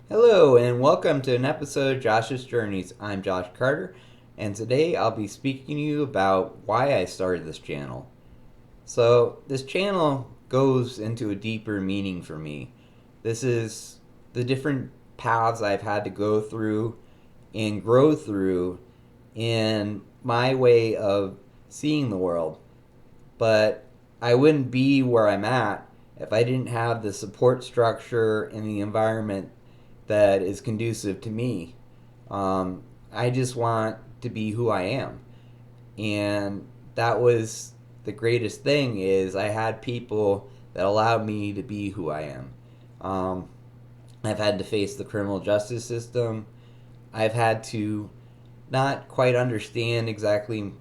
Hello, and welcome to an episode of Josh's Journeys. I'm Josh Carter, and today I'll be speaking to you about why I started this channel. So, this channel goes into a deeper meaning for me. This is the different paths I've had to go through and grow through in my way of seeing the world. But I wouldn't be where I'm at if I didn't have the support structure and the environment that is conducive to me. I just want to be who I am, and that was the greatest thing is I had people that allowed me to be who I am. Um, I've had to face the criminal justice system. I've had to not quite understand exactly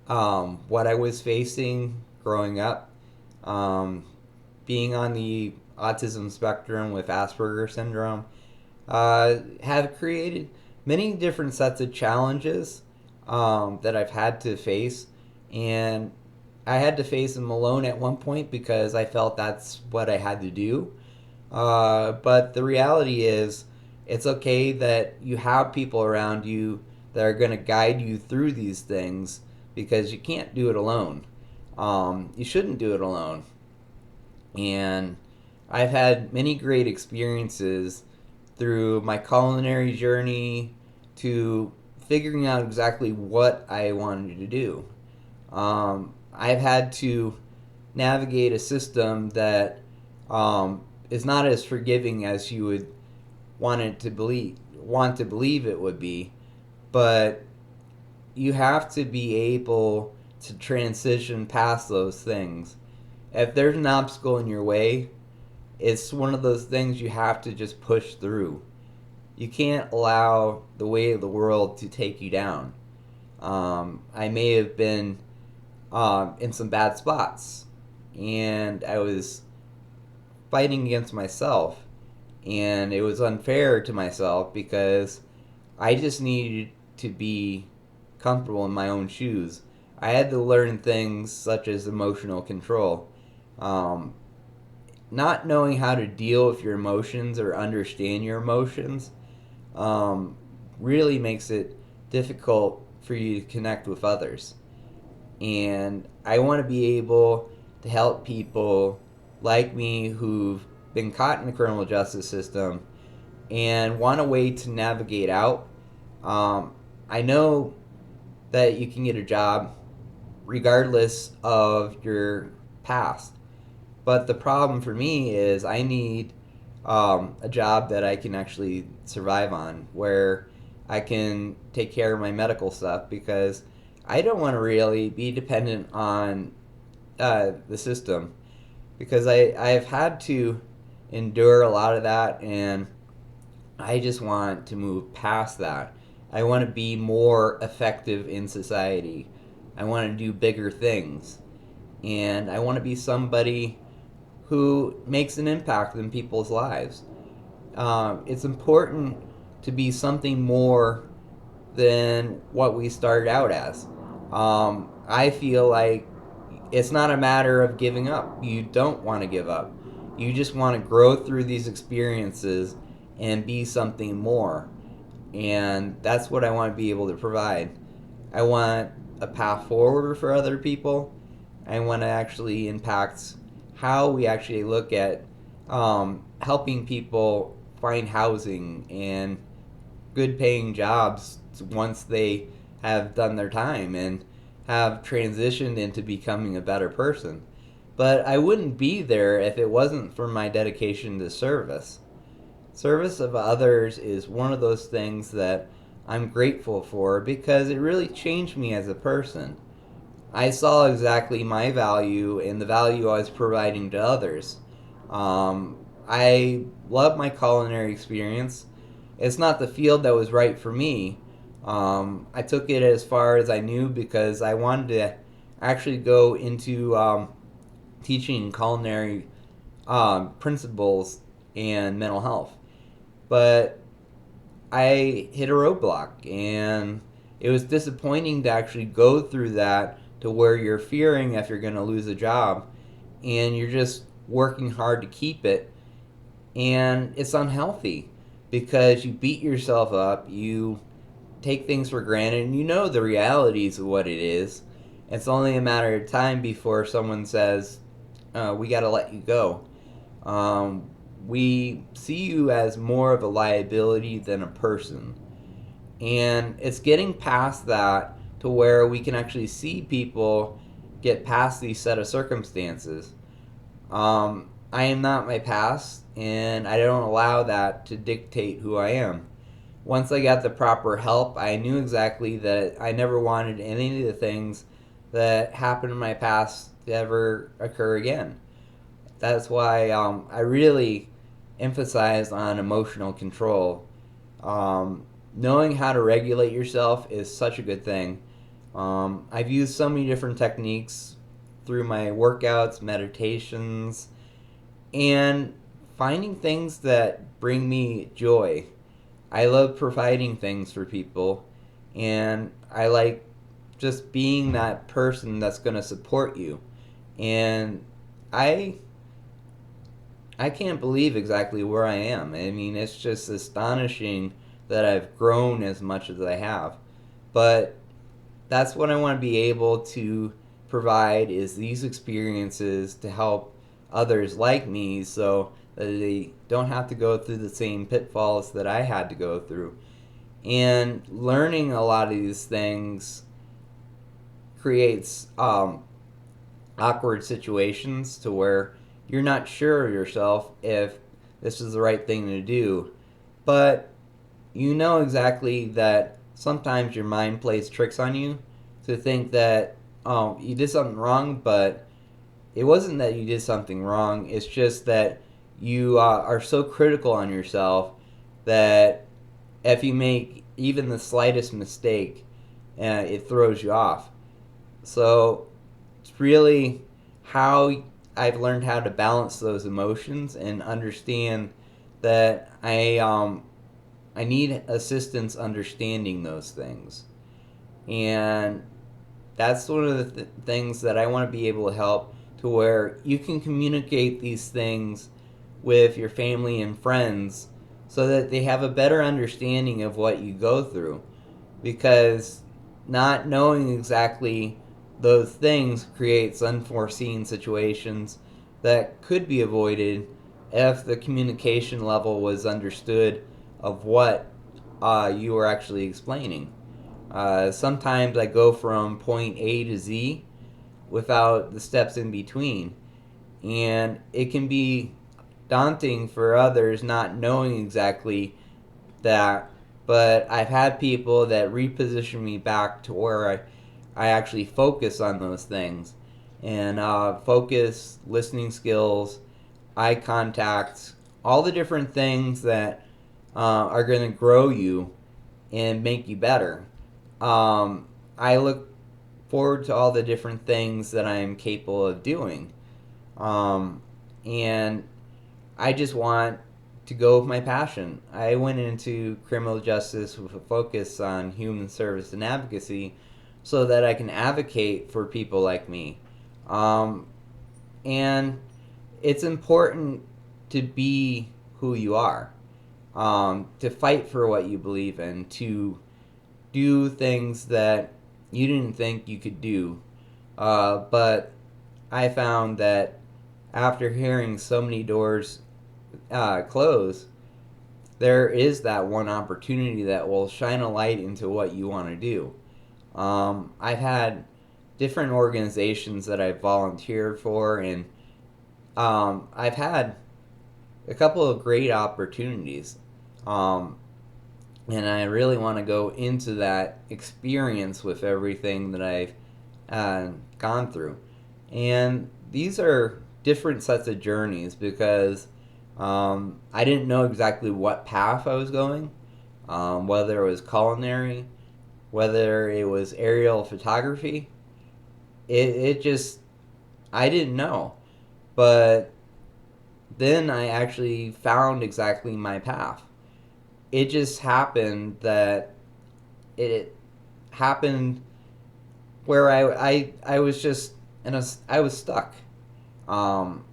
what I was facing growing up. Um, Being on the autism spectrum with Asperger syndrome, have created many different sets of challenges that I've had to face. And I had to face them alone at one point because I felt that's what I had to do. But the reality is, it's okay that you have people around you that are going to guide you through these things because you can't do it alone. You shouldn't do it alone. And I've had many great experiences through my culinary journey to figuring out exactly what I wanted to do. I've had to navigate a system that is not as forgiving as you would want to believe it would be, but you have to be able to transition past those things. If there's an obstacle in your way, it's one of those things you have to just push through. You can't allow the way of the world to take you down. I may have been in some bad spots, and I was fighting against myself, and it was unfair to myself because I just needed to be comfortable in my own shoes. I had to learn things such as emotional control. Um, Not knowing how to deal with your emotions or understand your emotions um, really makes it difficult for you to connect with others. And I want to be able to help people like me who've been caught in the criminal justice system and want a way to navigate out. I know that you can get a job regardless of your past. But the problem for me is I need a job that I can actually survive on, where I can take care of my medical stuff because I don't want to really be dependent on the system because I've had to endure a lot of that and I just want to move past that. I want to be more effective in society. I want to do bigger things. And I want to be somebody who makes an impact in people's lives. It's important to be something more than what we started out as. I feel like it's not a matter of giving up. You don't want to give up. You just want to grow through these experiences and be something more. And that's what I want to be able to provide. I want a path forward for other people. I want to actually impact how we actually look at helping people find housing and good paying jobs once they have done their time and have transitioned into becoming a better person. But I wouldn't be there if it wasn't for my dedication to service. Service of others is one of those things that I'm grateful for because it really changed me as a person. I saw exactly my value and the value I was providing to others. I love my culinary experience. It's not the field that was right for me. I took it as far as I knew because I wanted to actually go into teaching culinary principles and mental health. But I hit a roadblock, and it was disappointing to actually go through that to where you're fearing if you're going to lose a job and you're just working hard to keep it, and it's unhealthy because you beat yourself up, you take things for granted, and you know the realities of what it is. It's only a matter of time before someone says, we got to let you go. Um, we see you as more of a liability than a person. And it's getting past that to where we can actually see people get past these set of circumstances. I am not my past, and I don't allow that to dictate who I am. Once I got the proper help, I knew exactly that I never wanted any of the things that happened in my past to ever occur again. That's why I really emphasize on emotional control. Knowing how to regulate yourself is such a good thing. I've used so many different techniques through my workouts, meditations, and finding things that bring me joy. I love providing things for people, and I like just being that person that's going to support you. And I I can't believe exactly where I am. I mean, it's just astonishing that I've grown as much as I have. But that's what I want to be able to provide is these experiences to help others like me so that they don't have to go through the same pitfalls that I had to go through. And learning a lot of these things creates awkward situations to where you're not sure of yourself if this is the right thing to do. But you know exactly that sometimes your mind plays tricks on you to think that you did something wrong, but it wasn't that you did something wrong. It's just that you are so critical on yourself that if you make even the slightest mistake, it throws you off. So it's really how I've learned how to balance those emotions and understand that I need assistance understanding those things. And that's one of the things that I want to be able to help to where you can communicate these things with your family and friends so that they have a better understanding of what you go through. Because not knowing exactly those things creates unforeseen situations that could be avoided if the communication level was understood of what you were actually explaining. Sometimes I go from point A to Z without the steps in between, and it can be daunting for others not knowing exactly that. But I've had people that reposition me back to where I actually focus on those things and focus, listening skills, eye contact, all the different things that are going to grow you and make you better. I look forward to all the different things that I am capable of doing. And I just want to go with my passion. I went into criminal justice with a focus on human service and advocacy so that I can advocate for people like me. And it's important to be who you are, to fight for what you believe in, to do things that you didn't think you could do. But I found that after hearing so many doors close, there is that one opportunity that will shine a light into what you want to do. I've had different organizations that I've volunteered for, and I've had a couple of great opportunities. And I really want to go into that experience with everything that I've gone through. And these are different sets of journeys because I didn't know exactly what path I was going, whether it was culinary, whether it was aerial photography. It just, I didn't know. But then I actually found exactly my path. It just happened that it happened where I was just I was stuck. Um,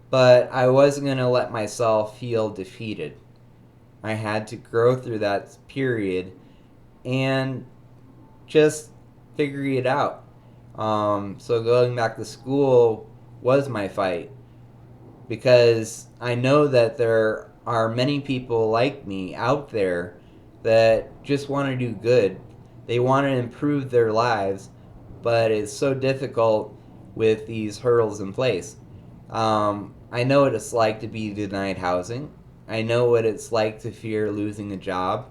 but I wasn't gonna let myself feel defeated. I had to grow through that period and just figure it out. So going back to school was my fight because I know that there are many people like me out there that just want to do good. They want to improve their lives, but it's so difficult with these hurdles in place. I know what it's like to be denied housing. I know what it's like to fear losing a job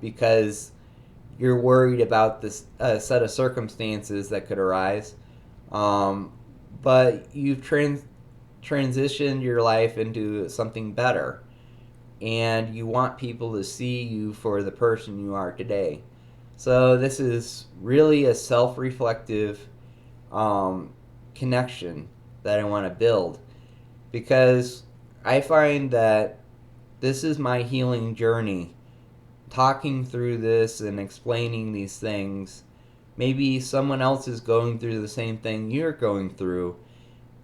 because you're worried about this set of circumstances that could arise. Um, but you've transitioned your life into something better, and you want people to see you for the person you are today. So this is really a self-reflective um, connection that I want to build because I find that this is my healing journey. Talking through this and explaining these things, maybe someone else is going through the same thing you're going through,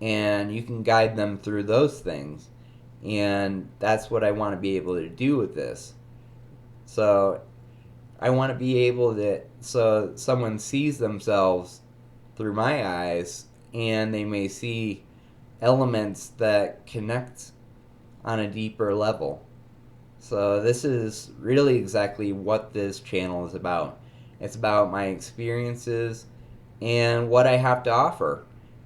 and you can guide them through those things. And that's what I want to be able to do with this. So I want to be able to, so someone sees themselves through my eyes and they may see elements that connect on a deeper level. So this is really exactly what this channel is about. It's about my experiences and what I have to offer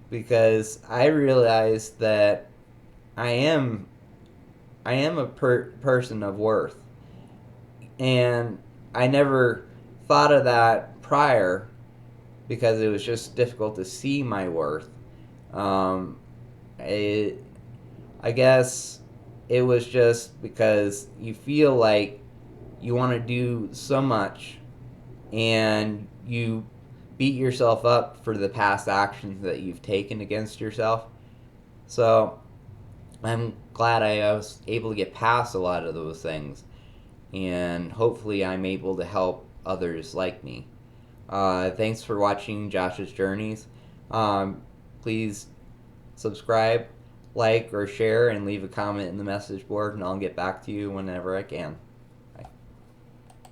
because I realize that I am I am a person of worth, and I never thought of that prior because it was just difficult to see my worth. Um, it, I guess it was just because you feel like you want to do so much and you beat yourself up for the past actions that you've taken against yourself. So I'm glad I was able to get past a lot of those things, and hopefully I'm able to help others like me. Thanks for watching Josh's Journeys. Please subscribe, like, or share, and leave a comment in the message board, and I'll get back to you whenever I can.